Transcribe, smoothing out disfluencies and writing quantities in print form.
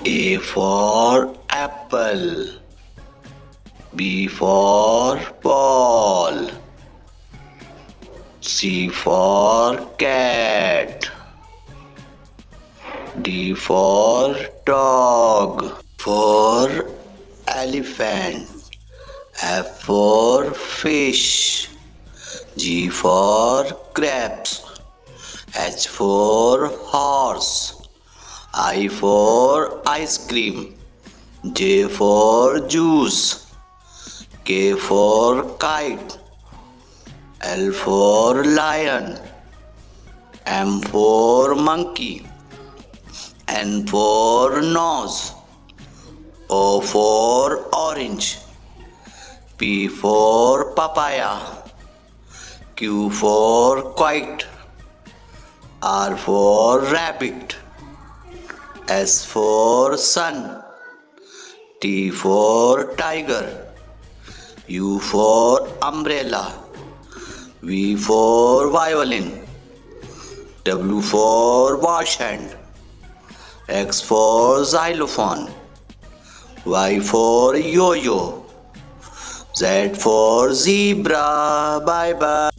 A for apple. B for ball. C for cat. D for dog. For elephant. F for fish. G for grapes. H for horse. I for ice cream. J for juice. K for kite. L for lion. M for monkey. N for nose. O for orange. P for papaya. Q for kite. R for rabbit. S for sun. T for tiger. U for umbrella. V for violin. W for wash hand. X for xylophone. Y for yo-yo. Z for zebra. Bye bye.